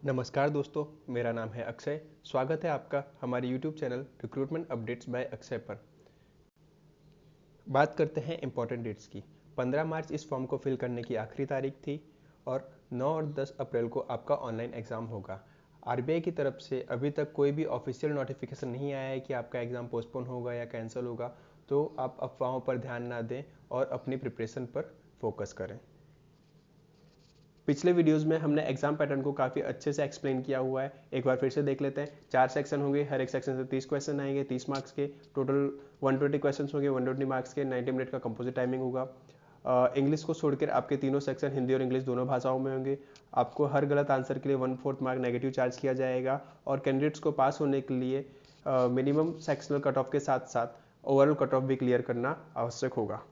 नमस्कार दोस्तों, मेरा नाम है अक्षय। स्वागत है आपका हमारे YouTube channel recruitment updates by Akshay पर। बात करते हैं इम्पोर्टेंट डेट्स की। 15 मार्च इस फॉर्म को फिल करने की आखिरी तारीख थी और 9 और 10 अप्रैल को आपका ऑनलाइन एग्ज़ाम होगा। आरबीआई की तरफ से अभी तक कोई भी ऑफिशियल नोटिफिकेशन नहीं आया है कि आपका एग्ज़ाम पोस्टपोन होगा या कैंसिल होगा, तो आप अफवाहों पर ध्यान ना दें और अपनी प्रिपरेशन पर फोकस करें। पिछले वीडियोस में हमने एग्जाम पैटर्न को काफ़ी अच्छे से एक्सप्लेन किया हुआ है। एक बार फिर से देख लेते हैं। 4 सेक्शन होंगे, हर एक सेक्शन से 30 क्वेश्चन आएंगे, 30 मार्क्स के। टोटल 120 क्वेश्चन होंगे, 120 मार्क्स के। 90 मिनट का कंपोजिट टाइमिंग होगा। इंग्लिश को छोड़कर आपके तीनों सेक्शन हिंदी और इंग्लिश दोनों भाषाओं में होंगे। आपको हर गलत आंसर के लिए 1/4 मार्क नेगेटिव चार्ज किया जाएगा और कैंडिडेट्स को पास होने के लिए मिनिमम सेक्शनल कट ऑफ के साथ साथ ओवरऑल कट ऑफ भी क्लियर करना आवश्यक होगा।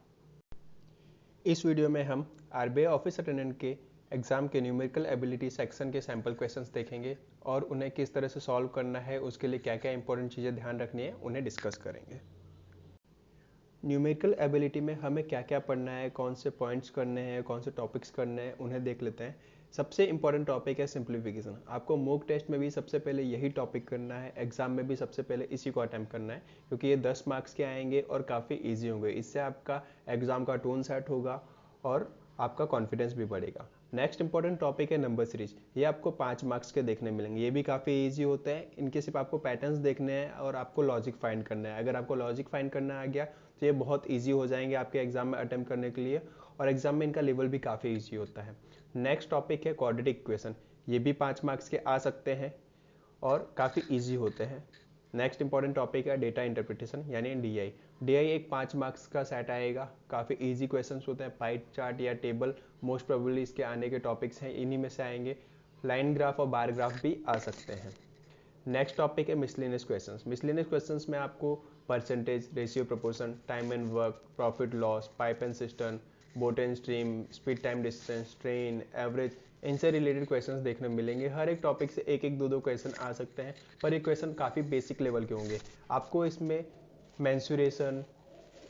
इस वीडियो में हम आरबीआई ऑफिस अटेंडेंट के एग्जाम के न्यूमेरिकल एबिलिटी सेक्शन के सैंपल क्वेश्चंस देखेंगे और उन्हें किस तरह से सॉल्व करना है, उसके लिए क्या क्या इंपॉर्टेंट चीज़ें ध्यान रखनी है, उन्हें डिस्कस करेंगे। न्यूमेरिकल एबिलिटी में हमें क्या क्या पढ़ना है, कौन से पॉइंट्स करने हैं, कौन से टॉपिक्स करने हैं, उन्हें देख लेते हैं। सबसे इंपॉर्टेंट टॉपिक है सिंप्लीफिकेशन। आपको मॉक टेस्ट में भी सबसे पहले यही टॉपिक करना है, एग्जाम में भी सबसे पहले इसी को अटैम्प्ट करना है, क्योंकि ये 10 मार्क्स के आएंगे और काफ़ी ईजी होंगे। इससे आपका एग्जाम का टोन सेट होगा और आपका कॉन्फिडेंस भी बढ़ेगा। नेक्स्ट इंपॉर्टेंट टॉपिक है नंबर सीरीज। ये आपको 5 मार्क्स के देखने मिलेंगे। ये भी काफ़ी इजी होते हैं। इनके सिर्फ आपको पैटर्न्स देखने हैं और आपको लॉजिक फाइंड करना है। अगर आपको लॉजिक फाइंड करना आ गया तो ये बहुत इजी हो जाएंगे आपके एग्जाम में अटेम्प्ट करने के लिए, और एग्जाम में इनका लेवल भी काफ़ी इजी होता है। नेक्स्ट टॉपिक है क्वाड्रेटिक इक्वेशन। ये भी 5 मार्क्स के आ सकते हैं और काफ़ी इजी होते हैं। नेक्स्ट इंपॉर्टेंट टॉपिक है डेटा इंटरप्रिटेशन यानी डीआई। डीआई एक 5 मार्क्स का सेट आएगा। काफ़ी इजी क्वेश्चंस होते हैं। पाई चार्ट या टेबल मोस्ट प्रोबेबली इसके आने के टॉपिक्स हैं, इन्हीं में से आएंगे। लाइन ग्राफ और बार ग्राफ भी आ सकते हैं। नेक्स्ट टॉपिक है मिसलेनियस क्वेश्चंस। मिसलेनियस क्वेश्चंस में आपको percentage, ratio, proportion, time and work, profit loss, pipe and system, boat and stream, speed time distance, train, average, इनसे रिलेटेड क्वेश्चंस देखने मिलेंगे। हर एक टॉपिक से एक एक दो दो क्वेश्चन आ सकते हैं, पर ये क्वेश्चन काफ़ी बेसिक लेवल के होंगे। आपको इसमें मेंसुरेशन,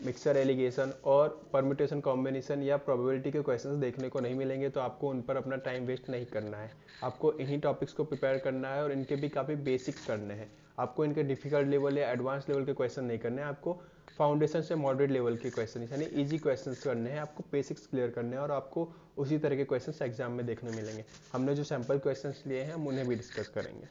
मिक्सर एलिगेशन और परम्यूटेशन कॉम्बिनेशन या प्रोबेबिलिटी के क्वेश्चंस देखने को नहीं मिलेंगे, तो आपको उन पर अपना टाइम वेस्ट नहीं करना है। आपको इन्हीं टॉपिक्स को प्रिपेयर करना है और इनके भी काफ़ी बेसिक्स करने हैं। आपको इनके डिफिकल्ट लेवल या एडवांस लेवल के क्वेश्चन नहीं करने हैं। आपको फाउंडेशन से मॉडरेट लेवल के क्वेश्चन यानी इजी क्वेश्चंस करने हैं। आपको बेसिक्स क्लियर करने हैं और आपको उसी तरह के क्वेश्चंस एग्जाम में देखने मिलेंगे। हमने जो सैम्पल क्वेश्चंस लिए हैं हम उन्हें भी डिस्कस करेंगे।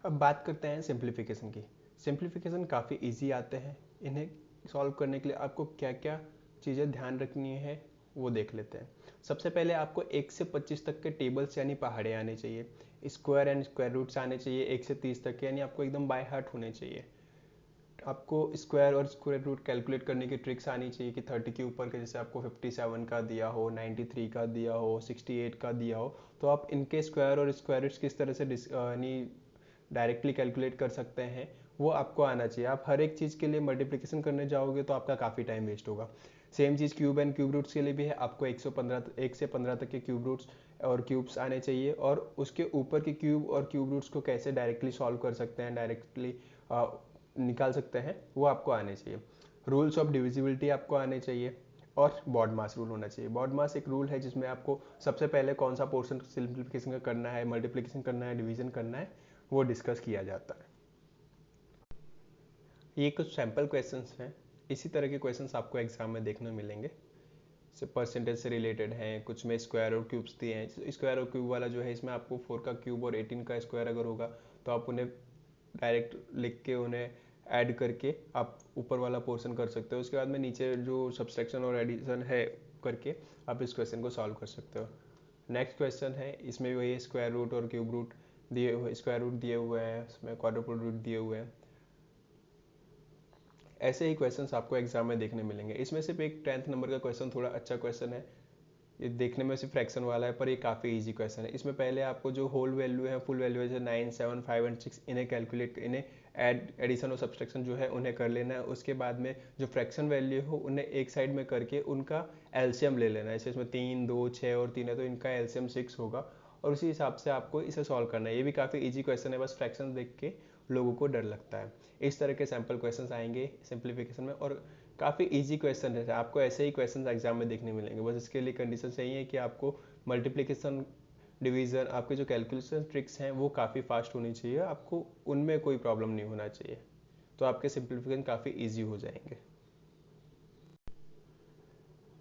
अब बात करते हैं सिंप्लीफिकेशन की। सिंप्लीफिकेशन काफ़ी इजी आते हैं। इन्हें सॉल्व करने के लिए आपको क्या क्या चीज़ें ध्यान रखनी है वो देख लेते हैं। सबसे पहले आपको 1 से 25 तक के टेबल्स यानी पहाड़े आने चाहिए। स्क्वायर एंड स्क्वायर रूट्स आने चाहिए 1 से 30 तक के, यानी आपको एकदम बाय हार्ट होने चाहिए। आपको स्क्वायर और स्क्वायर रूट कैलकुलेट करने की ट्रिक्स आनी चाहिए कि 30 के ऊपर के जैसे आपको 57 का दिया हो, 93 का दिया हो, 68 का दिया हो, तो आप इनके स्क्वायर और स्क्वायर रूट्स किस तरह से यानी डायरेक्टली कैलकुलेट कर सकते हैं वो आपको आना चाहिए। आप हर एक चीज़ के लिए मल्टीप्लिकेशन करने जाओगे तो आपका काफ़ी टाइम वेस्ट होगा। सेम चीज़ क्यूब एंड क्यूब रूट्स के लिए भी है। आपको 1 से 15 तक के क्यूब रूट्स और क्यूब्स आने चाहिए, और उसके ऊपर के क्यूब और क्यूब रूट्स को कैसे डायरेक्टली सॉल्व कर सकते हैं, डायरेक्टली निकाल सकते हैं, वो आपको आने चाहिए। रूल्स ऑफ डिविजिबिलिटी आपको आने चाहिए और बॉड मास रूल होना चाहिए। बॉड मास एक रूल है जिसमें आपको सबसे पहले कौन सा पोर्शन सिंप्लीफिकेशन का करना है, मल्टीप्लिकेशन करना है, डिवीजन करना है, वो डिस्कस किया जाता है। ये कुछ सैम्पल क्वेश्चंस हैं। इसी तरह के क्वेश्चंस आपको एग्जाम में देखने मिलेंगे। परसेंटेज से रिलेटेड हैं, कुछ में स्क्वायर और क्यूब्स दिए हैं। स्क्वायर और क्यूब वाला जो है इसमें आपको 4 का क्यूब और 18 का स्क्वायर अगर होगा तो आप उन्हें डायरेक्ट लिख के उन्हें ऐड करके आप ऊपर वाला पोर्शन कर सकते हो। उसके बाद में नीचे जो सब्सट्रैक्शन और एडिशन है करके आप इस क्वेश्चन को सॉल्व कर सकते हो। नेक्स्ट क्वेश्चन है, इसमें भी वही स्क्वायर रूट और क्यूब रूट दिए हुए, स्क्वायर रूट दिए हुए हैं, इसमें क्वाड्रुपल रूट दिए हुए हैं। ऐसे ही क्वेश्चंस आपको एग्जाम में देखने मिलेंगे। इसमें सिर्फ एक 10th नंबर का क्वेश्चन थोड़ा अच्छा क्वेश्चन है। ये देखने में सिर्फ फ्रैक्शन वाला है पर ये काफ़ी इजी क्वेश्चन है। इसमें पहले आपको जो होल वैल्यू है, फुल वैल्यू है, जैसे 9, 7, 5 एंड 6, इन्हें कैलकुलेट, इन्हें एडिशन और सब्सट्रैक्शन जो है उन्हें कर लेना है। उसके बाद में जो फ्रैक्शन वैल्यू हो उन्हें एक साइड में करके उनका एलसीएम ले लेना है। जैसे इसमें 3, 2, 6 और 3 है तो इनका एलसीएम 6 होगा और उसी हिसाब से आपको इसे सॉल्व करना है। ये भी काफ़ी ईजी क्वेश्चन है, बस फ्रैक्शन देख के लोगों को डर लगता है। इस तरह के सैम्पल क्वेश्चन आएंगे सिंप्लीफिकेशन में और काफ़ी इजी क्वेश्चन है। आपको ऐसे ही क्वेश्चन एग्जाम में देखने मिलेंगे। बस इसके लिए कंडीशन यही है कि आपको मल्टीप्लिकेशन डिवीज़न, आपके जो कैलकुलेशन ट्रिक्स हैं वो काफ़ी फास्ट होनी चाहिए, आपको उनमें कोई प्रॉब्लम नहीं होना चाहिए, तो आपके सिंप्लीफिकेशन काफ़ी ईजी हो जाएंगे।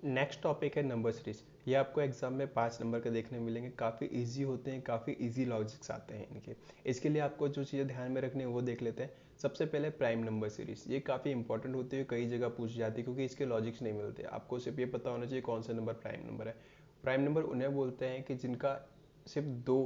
नेक्स्ट टॉपिक है नंबर सीरीज। ये आपको एग्जाम में 5 नंबर के देखने मिलेंगे, काफ़ी इजी होते हैं, काफ़ी इजी लॉजिक्स आते हैं इनके। इसके लिए आपको जो चीज़ें ध्यान में रखनी है वो देख लेते हैं। सबसे पहले प्राइम नंबर सीरीज, ये काफ़ी इंपॉर्टेंट होती है, कई जगह पूछ जाती है क्योंकि इसके लॉजिक्स नहीं मिलते। आपको सिर्फ ये पता होना चाहिए कौन सा नंबर प्राइम नंबर है। प्राइम नंबर उन्हें बोलते हैं कि जिनका सिर्फ दो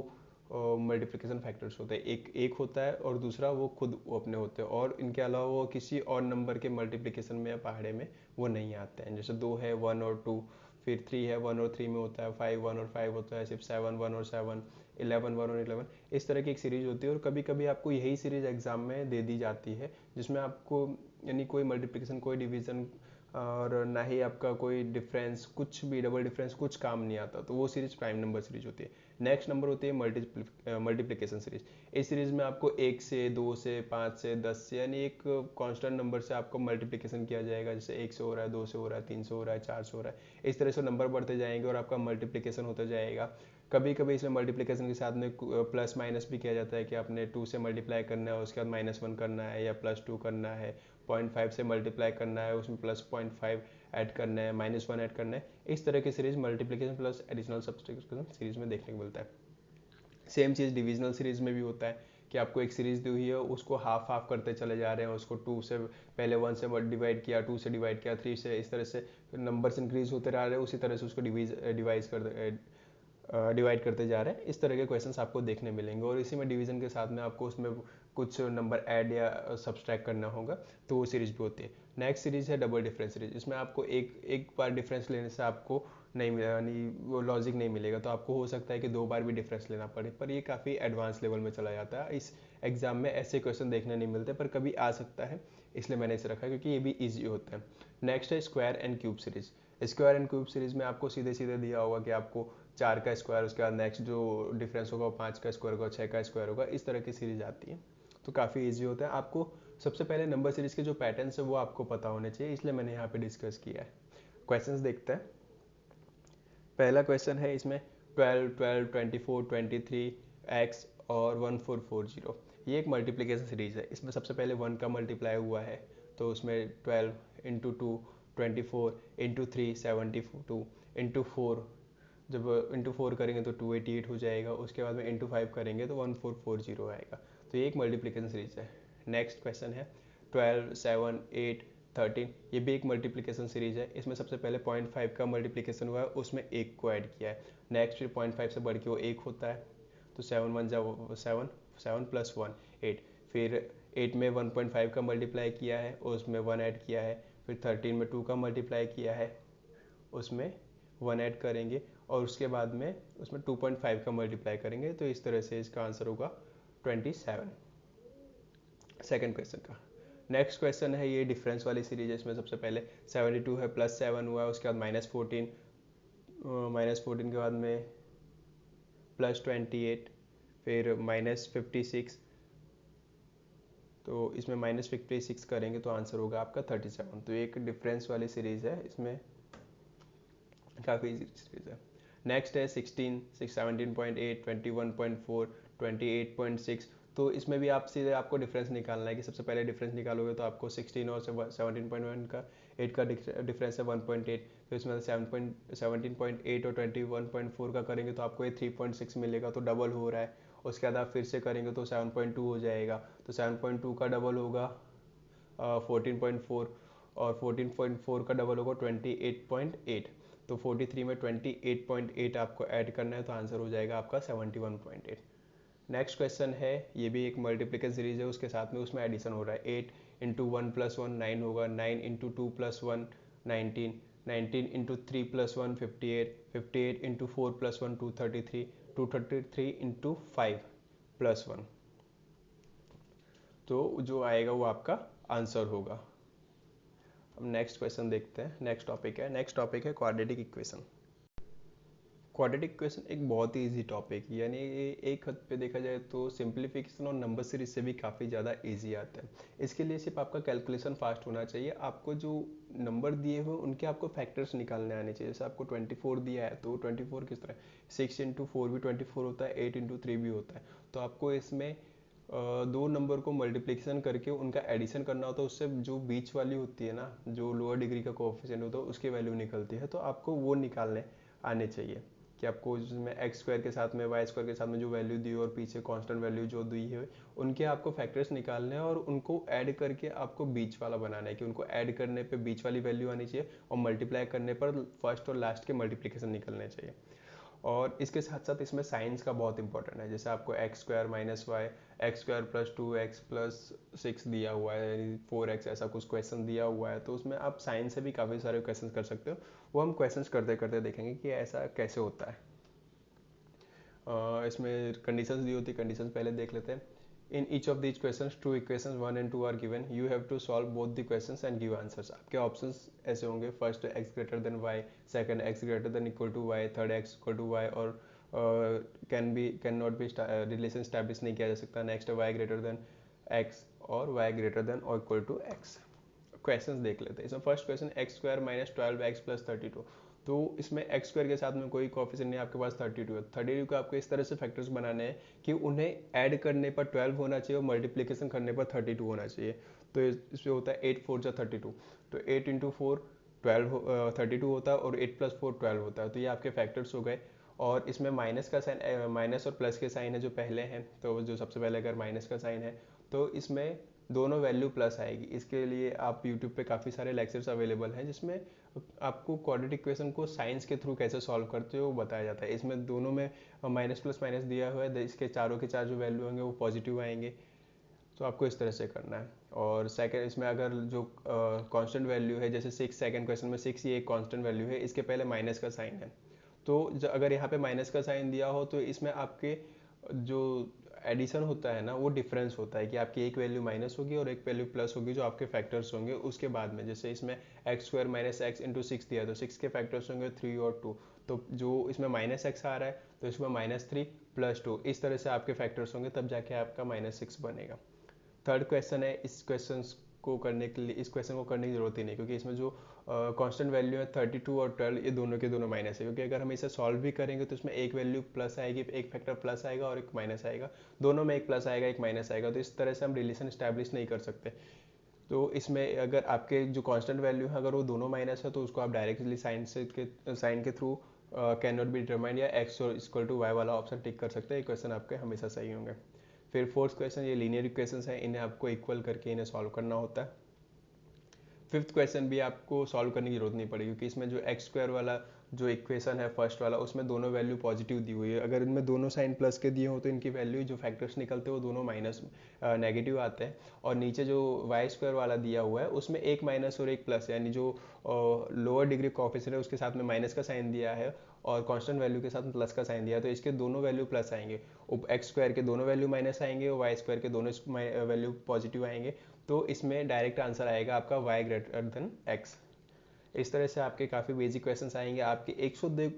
मल्टीप्लिकेशन फैक्टर्स होते हैं, एक एक होता है और दूसरा वो खुद वो अपने होते हैं, और इनके अलावा वो किसी और नंबर के मल्टीप्लिकेशन में या पहाड़े में वो नहीं आते हैं। जैसे 2 है 1 और 2, फिर 3 है 1 और 3 में होता है, 5 1 और 5 होता है, सिर्फ 7 1 और 7, 11 1 और 11, इस तरह की एक सीरीज होती है। और कभी कभी आपको यही सीरीज एग्जाम में दे दी जाती है जिसमें आपको यानी कोई मल्टीप्लिकेशन, कोई डिवीजन और ना ही आपका कोई डिफरेंस, कुछ भी डबल डिफरेंस कुछ काम नहीं आता, तो वो सीरीज प्राइम नंबर सीरीज होती है। नेक्स्ट नंबर होती है मल्टीप्लिकेशन सीरीज। इस सीरीज में आपको 1 से 2 से 5 से 10 से यानी एक कांस्टेंट नंबर से आपको मल्टीप्लिकेशन किया जाएगा। जैसे 1 से हो रहा है, 2 से हो रहा है, 3 से हो रहा है, 4 से हो रहा है, इस तरह से नंबर बढ़ते जाएंगे और आपका मल्टीप्लिकेशन होता जाएगा। कभी कभी इसमें मल्टीप्लिकेशन के साथ में प्लस माइनस भी किया जाता है कि आपने 2 से मल्टीप्लाई करना है, उसके बाद -1 करना है, या +2 करना है, 0.5 से मल्टीप्लाई करना है, उसमें +0.5 ऐड करना है, -1 ऐड करना है। इस तरह की series multiplication plus additional subtraction series में देखने को मिलता है। सेम चीज़ डिविजनल सीरीज में भी होता है कि आपको एक सीरीज दी हुई है, उसको हाफ हाफ करते चले जा रहे हैं, उसको 2 से पहले 1 से डिवाइड किया, 2 से डिवाइड किया, 3 से, इस तरह से नंबर्स इंक्रीज होते रह रहे हैं, उसी तरह से उसको डिवाइड करते जा रहे हैं। इस तरह के क्वेश्चंस आपको देखने मिलेंगे, और इसी में डिवीजन के साथ में आपको उसमें कुछ नंबर ऐड या सब्सट्रैक्ट करना होगा, तो वो सीरीज भी होती है। नेक्स्ट सीरीज है डबल डिफरेंस सीरीज। इसमें आपको एक एक बार डिफरेंस लेने से आपको नहीं मिलेगा, यानी वो लॉजिक नहीं मिलेगा, तो आपको हो सकता है कि 2 बार भी डिफरेंस लेना पड़े, पर ये काफ़ी एडवांस लेवल में चला जाता है। इस एग्जाम में ऐसे क्वेश्चन देखने नहीं मिलते, पर कभी आ सकता है, इसलिए मैंने इसे रखा क्योंकि ये भी ईजी होता है। नेक्स्ट है square and cube series. Square and cube series में आपको सीधे सीधे दिया होगा कि आपको 4 का स्क्वायर, उसके बाद नेक्स्ट जो डिफरेंस होगा वो 5 का स्क्वायर होगा, 6 का स्क्वायर होगा, इस तरह की सीरीज आती है, तो काफ़ी ईजी होता है। आपको सबसे पहले नंबर सीरीज के जो पैटर्न्स है वो आपको पता होने चाहिए, इसलिए मैंने यहाँ पे डिस्कस किया है। क्वेश्चंस देखते हैं। पहला क्वेश्चन है इसमें 12 12 24 23 x और 1440। ये एक मल्टीप्लिकेशन सीरीज है। इसमें सबसे पहले 1 का मल्टीप्लाई हुआ है, तो उसमें 12 इंटू 2 24 इंटू 3 72 इंटू 4, जब इंटू 4 करेंगे तो 288 हो जाएगा, उसके बाद में इंटू 5 करेंगे तो 1440 आएगा। तो ये एक मल्टीप्लिकेशन सीरीज है। नेक्स्ट क्वेश्चन है 12 7 8 13। ये भी एक मल्टीप्लिकेशन सीरीज है। इसमें सबसे पहले 0.5 का मल्टीप्लिकेशन हुआ है, उसमें 1 को ऐड किया है। नेक्स्ट फिर 0.5 से बढ़ के वो 1 होता है, तो 7 1 जा 7, 7 प्लस 1 8। फिर 8 में 1.5 का मल्टीप्लाई किया है, उसमें 1 ऐड किया है। फिर 13 में 2 का मल्टीप्लाई किया है, उसमें 1 ऐड करेंगे, और उसके बाद में उसमें 2.5 का मल्टीप्लाई करेंगे, तो इस तरह से इसका आंसर होगा 27। सेकेंड क्वेश्चन का। नेक्स्ट क्वेश्चन है ये डिफरेंस वाली सीरीज है। इसमें सबसे पहले 72 है, +7 हुआ है, उसके बाद -14, -14 के बाद में +28, फिर -56, तो इसमें -56 करेंगे तो आंसर होगा आपका 37। तो एक डिफरेंस वाली सीरीज है, इसमें काफ़ी इजी सीरीज है। नेक्स्ट है 16 17.8 21.4 28.6। तो इसमें भी आप सीधे आपको डिफरेंस निकालना है कि सबसे पहले डिफरेंस निकालोगे तो आपको 16 और 17.1 का 8 का डिफरेंस है 1.8, फिर इसमें 17.8 और 21.4 का करेंगे तो आपको ये 3.6 मिलेगा, तो डबल हो रहा है। उसके बाद आप फिर से करेंगे तो 7.2 हो जाएगा, तो 7.2 का डबल होगा 14.4, और 14.4 का डबल होगा 28.8। तो 43 में 28.8 आपको ऐड करना है, तो आंसर हो जाएगा आपका 71.8। नेक्स्ट क्वेश्चन है, ये भी एक मल्टीप्लिकेशन सीरीज है, उसके साथ में उसमें एडिशन हो रहा है। 8 इंटू 1 प्लस 1 9 होगा, 9 into 2 plus 1 19, 19 into 3 plus 1 58, 58 into 4 plus 1 233, 233 into 5 plus 1, तो जो आएगा वो आपका आंसर होगा। अब नेक्स्ट क्वेश्चन देखते हैं। नेक्स्ट टॉपिक है क्वाड्रेटिक इक्वेशन। क्वाड्रेटिक इक्वेशन एक बहुत ही इजी टॉपिक, यानी ये एक हद पे देखा जाए तो सिंप्लीफिकेशन और नंबर सीरीज से भी काफ़ी ज़्यादा इजी आता है। इसके लिए सिर्फ आपका कैलकुलेशन फास्ट होना चाहिए। आपको जो नंबर दिए हुए उनके आपको फैक्टर्स निकालने आने चाहिए। जैसे आपको 24 दिया है तो 24 किस तरह, 6 इंटू 4 भी 24 होता है, 8 इंटू 3 भी होता है। तो आपको इसमें दो नंबर को मल्टीप्लिकेशन करके उनका एडिशन करना होता है। उससे जो बीच वाली होती है ना, जो लोअर डिग्री का कोएफिशिएंट होता है उसकी वैल्यू निकलती है। तो आपको वो निकालने आने चाहिए कि आपको जिसमें एक्स स्क्वायर के साथ में वाई स्क्वायर के साथ में जो वैल्यू दी है और पीछे कांस्टेंट वैल्यू जो दी है उनके आपको फैक्टर्स निकालने हैं और उनको ऐड करके आपको बीच वाला बनाना है कि उनको ऐड करने पे बीच वाली वैल्यू आनी चाहिए और मल्टीप्लाई करने पर फर्स्ट और लास्ट के मल्टीप्लिकेशन निकलने चाहिए। और इसके साथ साथ इसमें साइंस का बहुत इंपॉर्टेंट है। जैसे आपको x square minus y, x square plus 2x plus 6 दिया हुआ है, यानी 4x, ऐसा कुछ क्वेश्चन दिया हुआ है तो उसमें आप साइंस से भी काफ़ी सारे क्वेश्चन कर सकते हो। वो हम क्वेश्चन करते करते देखेंगे कि ऐसा कैसे होता है। इसमें कंडीशंस दी होती है, कंडीशंस पहले देख लेते हैं। In each of these questions two equations 1 and 2 are given, you have to solve both the questions and give answers. आपके ऑप्शंस ऐसे होंगे, first X greater than Y, second X greater than equal to Y, third X equal to Y, और can not be relation establish नहीं किया जा सकता। Next Y greater than X और Y greater than और equal to x. Questions देख लेते हैं। इसमें first question x square minus 12x plus 32। तो इसमें एक्स स्क्वायर के साथ में कोई कोएफिशिएंट नहीं, आपके पास 32 है। 32 को आपको इस तरह से फैक्टर्स बनाने हैं कि उन्हें ऐड करने पर 12 होना चाहिए और मल्टीप्लिकेशन करने पर 32 होना चाहिए। तो इसमें होता है 8 4 जा 32, तो 8 इंटू 4 32 होता है और 8 प्लस 4 12 होता है। तो ये आपके फैक्टर्स हो गए। और इसमें माइनस का साइन, माइनस और प्लस के साइन है जो पहले हैं, तो जो सबसे पहले अगर माइनस का साइन है तो इसमें दोनों वैल्यू प्लस आएगी। इसके लिए आप यूट्यूब पे काफ़ी सारे लेक्चर्स अवेलेबल हैं जिसमें आपको क्वाड्रेटिक इक्वेशन को साइंस के थ्रू कैसे सॉल्व करते हो वो बताया जाता है। इसमें दोनों में माइनस प्लस माइनस दिया हुआ है, इसके चारों के चार जो वैल्यू होंगे वो पॉजिटिव आएंगे। तो आपको इस तरह से करना है। और सेकंड, इसमें अगर जो कांस्टेंट वैल्यू है, जैसे 6, सेकंड क्वेश्चन में 6 ये एक कांस्टेंट वैल्यू है, इसके पहले माइनस का साइन है। तो अगर यहाँ पे माइनस का साइन दिया हो तो इसमें आपके जो एडिशन होता है ना वो डिफरेंस होता है कि आपकी एक वैल्यू माइनस होगी और एक वैल्यू प्लस होगी जो आपके फैक्टर्स होंगे उसके बाद में। जैसे इसमें x square minus x into 6 दिया, तो 6 के फैक्टर्स होंगे 3 और 2। तो जो इसमें माइनस एक्स आ रहा है तो इसमें -3 प्लस 2, इस तरह से आपके फैक्टर्स होंगे, तब जाके आपका -6 बनेगा। थर्ड क्वेश्चन है, इस क्वेश्चन को करने के लिए, इस क्वेश्चन को करने की जरूरत ही नहीं क्योंकि इसमें जो कांस्टेंट वैल्यू है 32 और 12 ये दोनों के दोनों माइनस है। क्योंकि अगर हम इसे सॉल्व भी करेंगे तो इसमें एक वैल्यू प्लस आएगी, एक फैक्टर प्लस आएगा और एक माइनस आएगा, दोनों में एक प्लस आएगा एक माइनस आएगा। तो इस तरह से हम रिलेशन स्टैब्लिश नहीं कर सकते। तो इसमें अगर आपके जो कांस्टेंट वैल्यू है अगर वो दोनों माइनस है तो उसको आप डायरेक्टली साइन के through can not be determined या एक्स इक्वल टू वाई वाला ऑप्शन टिक कर सकते हैं। ये क्वेश्चन आपके हमेशा सही होंगे। फिर फोर्थ क्वेश्चन, ये लीनियर इक्वेशंस हैं, इन्हें आपको इक्वल करके इन्हें सॉल्व करना होता है। फिफ्थ क्वेश्चन भी आपको सॉल्व करने की जरूरत नहीं पड़ेगी क्योंकि इसमें जो एक्स स्क्वायर वाला जो इक्वेशन है फर्स्ट वाला, उसमें दोनों वैल्यू पॉजिटिव दी हुई है। अगर इनमें दोनों साइन प्लस के दिए हो तो इनकी वैल्यू जो फैक्टर्स निकलते हैं वो दोनों माइनस नेगेटिव आते हैं। और नीचे जो वाई स्क्वायर वाला दिया हुआ है उसमें एक माइनस और एक प्लस, यानी जो लोअर डिग्री कोएफिशिएंट है उसके साथ में माइनस का साइन दिया है और कांस्टेंट वैल्यू के साथ प्लस का साइन दिया है, तो इसके दोनों वैल्यू प्लस आएंगे। एक्स स्क्वायर के दोनों वैल्यू माइनस आएंगे और वाई स्क्वायर के दोनों वैल्यू पॉजिटिव आएंगे। तो इसमें डायरेक्ट आंसर आएगा आपका y ग्रेटर देन x। इस तरह से आपके काफ़ी बेसिक क्वेश्चंस आएंगे। आपके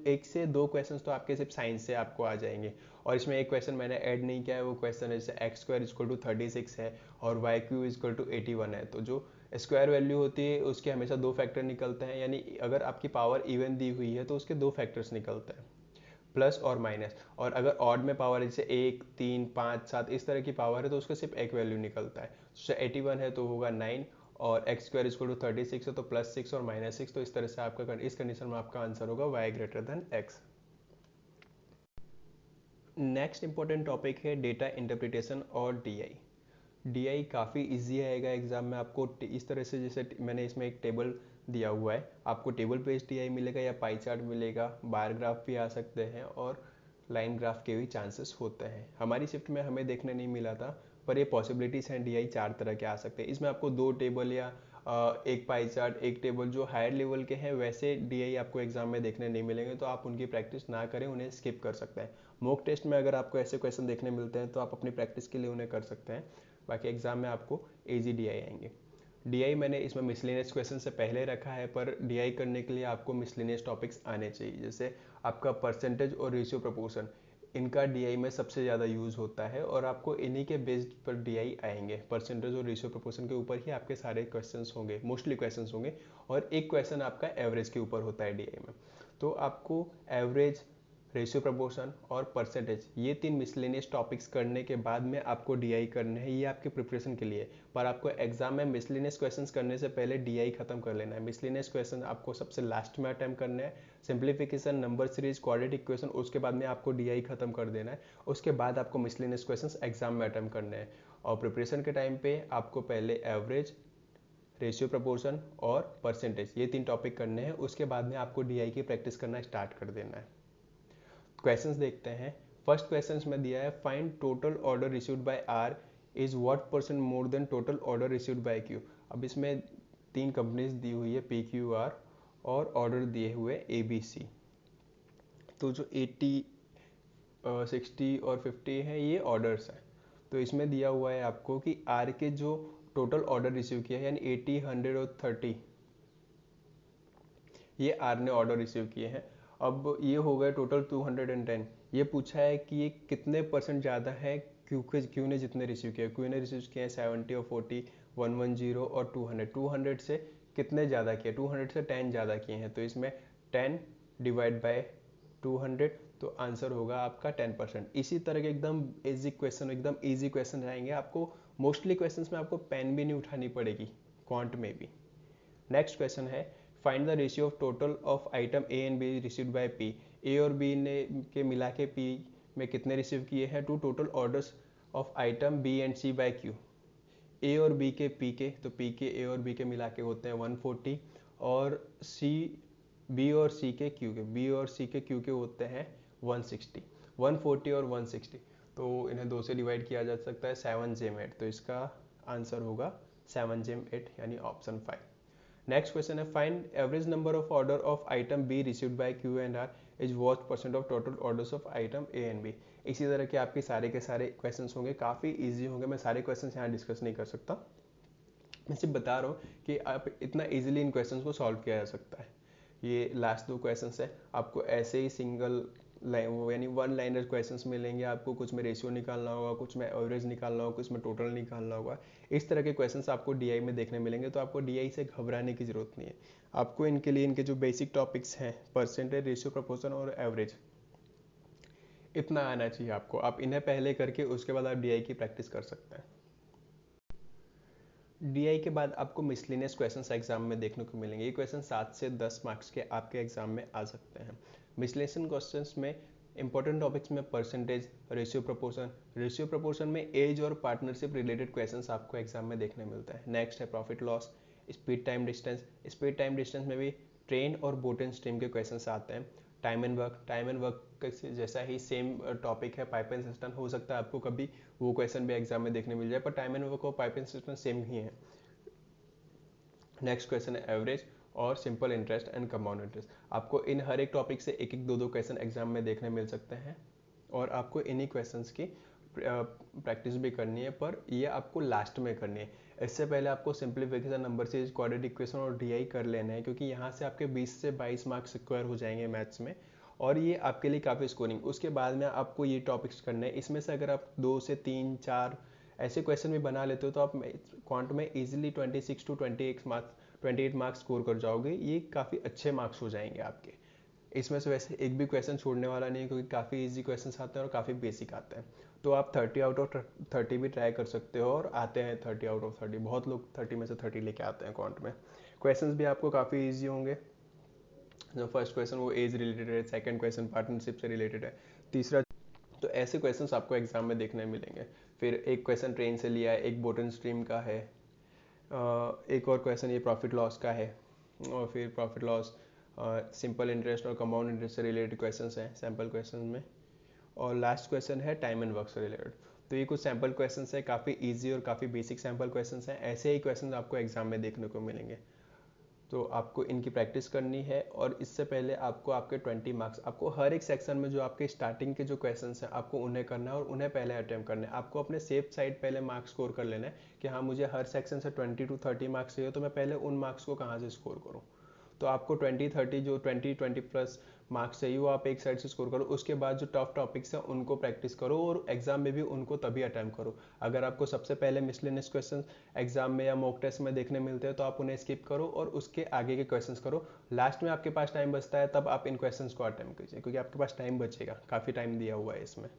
1 से 2 क्वेश्चंस तो आपके सिर्फ साइंस से आपको आ जाएंगे। और इसमें एक क्वेश्चन मैंने ऐड नहीं किया है, वो क्वेश्चन है जैसे एक्स स्क्वायर इक्वल टू 36 है और वाई क्यू इक्वल टू 81 है। तो जो स्क्वायर वैल्यू होती है उसके हमेशा दो फैक्टर निकलते हैं, यानी अगर आपकी पावर इवन दी हुई है तो उसके दो फैक्टर्स निकलते हैं, प्लस और माइनस। और अगर ऑड में पावर जैसे 1 3 5 7 इस तरह की पावर है तो उसका सिर्फ एक वैल्यू निकलता है। जैसे 81 है तो होगा 9 और एक्स स्क्वायर इक्वल टू 36 है तो +6 और -6। तो इस तरह से आपका इस कंडीशन में आपका आंसर होगा y greater than x। Next important topic है डेटा इंटरप्रिटेशन और DI काफ़ी इजी आएगा एग्जाम में आपको। इस तरह से जैसे मैंने इसमें एक टेबल दिया हुआ है, आपको टेबल बेस्ड DI मिलेगा या पाई चार्ट मिलेगा, बार ग्राफ भी आ सकते हैं और लाइन ग्राफ के भी चांसेस होते हैं। हमारी शिफ्ट में हमें देखने नहीं मिला था पर ये पॉसिबिलिटीज़ हैं, DI 4 तरह के आ सकते हैं। इसमें आपको 2 टेबल या एक पाई चार्ट, एक टेबल जो हायर लेवल के हैं वैसे DI आपको एग्जाम में देखने नहीं मिलेंगे, तो आप उनकी प्रैक्टिस ना करें, उन्हें स्किप कर सकते हैं। मॉक टेस्ट में अगर आपको ऐसे क्वेश्चन देखने मिलते हैं तो आप अपनी प्रैक्टिस के लिए उन्हें कर सकते हैं, बाकी एग्जाम में आपको इजी DI आएंगे। डीआई मैंने इसमें मिसलेनियस क्वेश्चन से पहले रखा है, पर डीआई करने के लिए आपको मिसलेनियस टॉपिक्स आने चाहिए। जैसे आपका परसेंटेज और रेशियो प्रोपोर्शन, इनका डीआई में सबसे ज़्यादा यूज़ होता है और आपको इन्हीं के बेस्ड पर डीआई आएंगे। परसेंटेज और रेशियो प्रोपोर्शन के ऊपर ही आपके सारे क्वेश्चंस होंगे, मोस्टली क्वेश्चंस होंगे, और एक क्वेश्चन आपका एवरेज के ऊपर होता है डीआई में। तो आपको एवरेज, रेशियो प्रपोर्शन और परसेंटेज, ये 3 मिसलेनियस टॉपिक्स करने के बाद में आपको डीआई करना है। ये आपके प्रिपरेशन के लिए, पर आपको एग्जाम में मिसलेनियस क्वेश्चंस करने से पहले डीआई खत्म कर लेना है। मिसलेनियस क्वेश्चन आपको सबसे लास्ट में अटेम्प्ट करना है। Simplification, number series, quadratic equation, उसके बाद में आपको डीआई खत्म कर देना है। उसके बाद आपको मिसलेनियस क्वेश्चंस एग्जाम में अटेम्प्ट करने हैं। और प्रिपरेशन के टाइम पे आपको पहले एवरेज, रेशियो प्रपोर्शन और परसेंटेज, ये 3 टॉपिक करने हैं। उसके बाद में आपको डीआई की प्रैक्टिस करना स्टार्ट कर देना है। क्वेश्चंस देखते हैं। फर्स्ट क्वेश्चंस में दिया है, find total order received by R is what percent more than total order received by Q. अब इसमें 3 कंपनीज दी हुई है, पी क्यू आर, और ऑर्डर दिए हुए ए बी सी। तो जो 80, 60 और 50 है, ये ऑर्डर्स हैं। तो इसमें दिया हुआ है आपको कि आर के जो टोटल ऑर्डर रिसीव किया है, यानी 80, 100 और 30, ये आर ने ऑर्डर रिसीव किए हैं। अब ये हो गए टोटल 210। ये पूछा है कि ये कितने परसेंट ज़्यादा है क्यू ने जितने रिसीव किया। क्यू ने रिसीव किए हैं 70 और 40, 110 और 200। 200 से कितने ज़्यादा किए, 200 से 10 ज़्यादा किए हैं। तो इसमें 10 डिवाइड बाय 200, तो आंसर होगा आपका 10%। इसी तरह के एकदम इजी क्वेश्चन, एकदम इजी क्वेश्चन रहेंगे। आपको मोस्टली क्वेश्चंस में आपको पेन भी नहीं उठानी पड़ेगी, क्वांट में भी। नेक्स्ट क्वेश्चन है, find the ratio of total of item A and B received by P. A और बी ने के मिला के पी में कितने रिसीव किए हैं, to total orders of item B and C by Q. A और बी के पी के, तो पी के ए और बी के मिला के होते हैं 140, और सी, बी और सी के क्यू के, बी और सी के क्यू के होते हैं 160। 140 और 160, तो इन्हें 2 से डिवाइड किया जा सकता है, 7 जेम 8। तो इसका आंसर होगा 7 जेम 8, यानी ऑप्शन 5। नेक्स्ट क्वेश्चन है, find average number of order of item B received by Q and R is what percent of total orders of item A and B. इसी तरह के आपके सारे के सारे क्वेश्चंस होंगे, काफ़ी इजी होंगे। मैं सारे क्वेश्चंस यहाँ डिस्कस नहीं कर सकता, मैं सिर्फ बता रहा हूँ कि आप इतना इजीली इन क्वेश्चंस को सॉल्व किया जा सकता है। ये लास्ट 2 क्वेश्चंस है, आपको ऐसे ही सिंगल लाइन, यानी 1 लाइनर क्वेश्चंस मिलेंगे आपको। कुछ में रेशियो निकालना होगा, कुछ में एवरेज निकालना होगा, कुछ में टोटल निकालना होगा। इस तरह के क्वेश्चंस आपको डीआई में देखने मिलेंगे। तो आपको डीआई से घबराने की जरूरत नहीं है। आपको इनके लिए इनके जो बेसिक टॉपिक्स हैं, परसेंटेज, रेशियो प्रपोर्शन और एवरेज, इतना आना चाहिए आपको। आप इन्हें पहले करके उसके बाद आप डीआई की प्रैक्टिस कर सकते हैं। डीआई के बाद आपको मिसलेनियस क्वेश्चंस एग्जाम में देखने को मिलेंगे। ये क्वेश्चन 7 से 10 मार्क्स के आपके एग्जाम में आ सकते हैं। मिसलेनियस क्वेश्चंस में इंपॉर्टेंट टॉपिक्स में परसेंटेज, रेशियो प्रपोर्शन में एज और पार्टनरशिप रिलेटेड क्वेश्चंस आपको एग्जाम में देखने मिलता है। नेक्स्ट है profit loss, speed time distance. Speed time distance में भी ट्रेन और बोट एंड स्ट्रीम के क्वेश्चंस आते हैं। टाइम एंड वर्क जैसा ही सेम टॉपिक है, पाइप एंड सिस्टम। हो सकता है आपको कभी वो क्वेश्चन भी एग्जाम में देखने मिल जाए, पर टाइम एंड वर्क और पाइप एंड सिस्टम सेम ही है। नेक्स्ट क्वेश्चन है एवरेज और simple interest and compound interest. आपको इन हर एक टॉपिक से एक एक दो दो क्वेश्चन एग्जाम में देखने मिल सकते हैं, और आपको इन्हीं क्वेश्चंस की प्रैक्टिस भी करनी है, पर ये आपको लास्ट में करनी है। इससे पहले आपको simplification, number series, quadratic equation और डीआई कर लेना है, क्योंकि यहाँ से आपके 20 से 22 मार्क्स स्क्वायर हो जाएंगे मैथ्स में, और ये आपके लिए काफ़ी स्कोरिंग। उसके बाद में आपको ये टॉपिक्स करने हैं। इसमें से अगर आप 2 से 3, 4 ऐसे क्वेश्चन भी बना लेते हो, तो आप क्वांट में इजीली 26 to 28 मार्क्स स्कोर कर जाओगे। ये काफ़ी अच्छे मार्क्स हो जाएंगे आपके। इसमें से वैसे एक भी क्वेश्चन छोड़ने वाला नहीं है, क्योंकि काफ़ी इजी क्वेश्चंस आते हैं और काफ़ी बेसिक आते हैं। तो आप 30 आउट ऑफ 30 भी ट्राई कर सकते हो, और आते हैं 30 आउट ऑफ 30। बहुत लोग 30 में से 30 लेके आते हैं क्वांट में। क्वेश्चंस भी आपको काफ़ी ईजी होंगे। जो फर्स्ट क्वेश्चन वो एज रिलेटेड है, सेकंड क्वेश्चन पार्टनरशिप से रिलेटेड है, तीसरा, तो ऐसे क्वेश्चंस आपको एग्जाम में देखने मिलेंगे। फिर एक क्वेश्चन ट्रेन से लिया है, एक बोट एंड स्ट्रीम का है, एक और क्वेश्चन ये प्रॉफिट लॉस का है, और फिर प्रॉफिट लॉस, सिंपल इंटरेस्ट और कंपाउंड इंटरेस्ट से रिलेटेड क्वेश्चंस हैं सैम्पल क्वेश्चन में, और लास्ट क्वेश्चन है टाइम एंड वर्क से रिलेटेड। तो ये कुछ सैम्पल क्वेश्चंस है, काफ़ी इजी और काफ़ी बेसिक सैम्पल क्वेश्चंस हैं। ऐसे ही क्वेश्चंस आपको एग्जाम में देखने को मिलेंगे। तो आपको इनकी प्रैक्टिस करनी है और इससे पहले आपको आपके 20 मार्क्स, आपको हर एक सेक्शन में जो आपके स्टार्टिंग के जो क्वेश्चंस हैं आपको उन्हें करना है और उन्हें पहले अटेम्प्ट करना है। आपको अपने सेफ साइड पहले मार्क्स स्कोर कर लेना है कि हाँ मुझे हर सेक्शन से 20 to 30 मार्क्स चाहिए, तो मैं पहले उन मार्क्स को कहाँ से स्कोर करूँ। तो आपको 20-30 जो 20 प्लस मार्क्स चाहिए वो आप एक साइड से स्कोर करो। उसके बाद जो टफ टॉपिक्स हैं उनको प्रैक्टिस करो और एग्जाम में भी उनको तभी अटेम्प्ट करो। अगर आपको सबसे पहले मिसलेनियस क्वेश्चन एग्जाम में या मॉक टेस्ट में देखने मिलते हैं तो आप उन्हें स्किप करो और उसके आगे के क्वेश्चंस करो। लास्ट में आपके पास टाइम बचता है तब आप इन क्वेश्चंस को अटेम्प्ट कीजिए, क्योंकि आपके पास टाइम बचेगा, काफ़ी टाइम दिया हुआ है इसमें।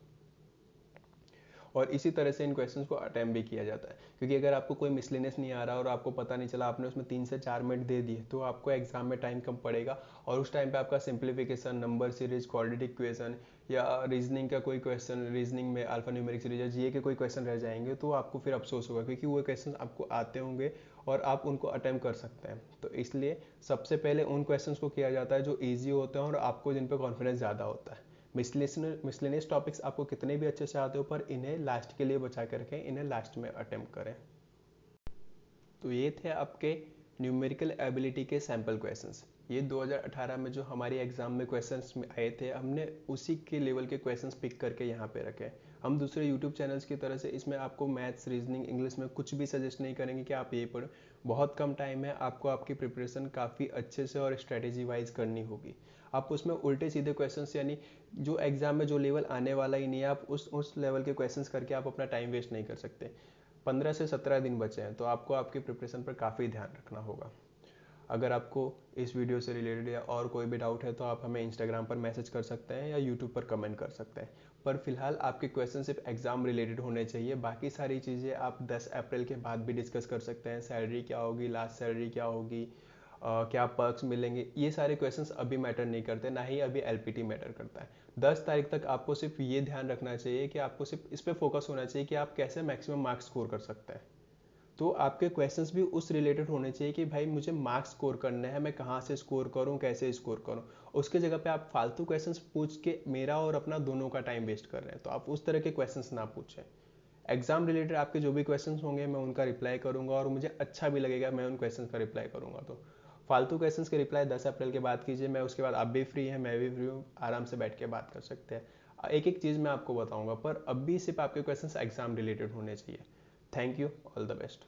और इसी तरह से इन क्वेश्चंस को अटेम्प्ट भी किया जाता है, क्योंकि अगर आपको कोई मिसलेनियस नहीं आ रहा और आपको पता नहीं चला, आपने उसमें 3 से 4 मिनट दे दिए, तो आपको एग्जाम में टाइम कम पड़ेगा और उस टाइम पे आपका simplification, number series, quadratic equation या रीजनिंग का कोई क्वेश्चन, रीजनिंग में अल्फा न्यूमेरिक सीरीज या जीए के कोई क्वेश्चन रह जाएंगे, तो आपको फिर अफसोस होगा, क्योंकि वो क्वेश्चन आपको आते होंगे और आप उनको अटेम्प्ट कर सकते हैं। तो इसलिए सबसे पहले उन क्वेश्चंस को किया जाता है जो ईजी होते हैं और आपको जिन पर कॉन्फिडेंस ज़्यादा होता है। मिसलेनियस टॉपिक्स आपको कितने भी अच्छे से आते हो, पर इन्हें लास्ट के लिए बचा कर रखें, इन्हें लास्ट में अटेम्प्ट करें। तो ये थे आपके न्यूमेरिकल एबिलिटी के सैम्पल क्वेश्चंस। ये 2018 में जो हमारी एग्जाम में क्वेश्चंस में आए थे, हमने उसी के लेवल के क्वेश्चंस पिक करके यहाँ पे रखे। हम दूसरे यूट्यूब चैनल्स की तरह से इसमें आपको मैथ्स, रीजनिंग, इंग्लिश में कुछ भी सजेस्ट नहीं करेंगे कि आप ये पढ़ो। बहुत कम टाइम है, आपको आपकी प्रिपरेशन काफ़ी अच्छे से और स्ट्रेटेजी वाइज करनी होगी। आप उसमें उल्टे सीधे क्वेश्चंस, यानी जो एग्जाम में जो लेवल आने वाला ही नहीं है, आप उस लेवल के क्वेश्चंस करके आप अपना टाइम वेस्ट नहीं कर सकते। 15 से 17 दिन बचे हैं, तो आपको आपकी प्रिपरेशन पर काफ़ी ध्यान रखना होगा। अगर आपको इस वीडियो से रिलेटेड या और कोई भी डाउट है तो आप हमें इंस्टाग्राम पर मैसेज कर सकते हैं या यूट्यूब पर कमेंट कर सकते हैं। पर फिलहाल आपके क्वेश्चन सिर्फ एग्जाम रिलेटेड होने चाहिए, बाकी सारी चीज़ें आप 10 अप्रैल के बाद भी डिस्कस कर सकते हैं। सैलरी क्या होगी, लास्ट सैलरी क्या होगी, क्या पर्क्स मिलेंगे, ये सारे क्वेश्चंस अभी मैटर नहीं करते, ना ही अभी एलपीटी मैटर करता है। 10 तारीख तक आपको सिर्फ ये ध्यान रखना चाहिए कि आपको सिर्फ इस पर फोकस होना चाहिए कि आप कैसे मैक्सिमम मार्क्स स्कोर कर सकते हैं। तो आपके क्वेश्चंस भी उस रिलेटेड होने चाहिए कि भाई मुझे मार्क्स स्कोर करने हैं, मैं कहाँ से स्कोर करूँ, कैसे स्कोर करूँ। उसके जगह पे आप फालतू क्वेश्चंस पूछ के मेरा और अपना दोनों का टाइम वेस्ट कर रहे हैं, तो आप उस तरह के क्वेश्चंस ना पूछें। एग्जाम रिलेटेड आपके जो भी क्वेश्चंस होंगे मैं उनका रिप्लाई करूंगा और मुझे अच्छा भी लगेगा, मैं उन क्वेश्चंस का रिप्लाई करूंगा। तो फालतू क्वेश्चंस के रिप्लाई 10 अप्रैल के बाद कीजिए। मैं उसके बाद आप भी फ्री हैं, मैं भी फ्री हूँ, आराम से बैठ के बात कर सकते हैं। एक एक चीज़ मैं आपको बताऊंगा, पर अब भी सिर्फ आपके क्वेश्चंस एग्जाम रिलेटेड होने चाहिए। Thank you, all the best.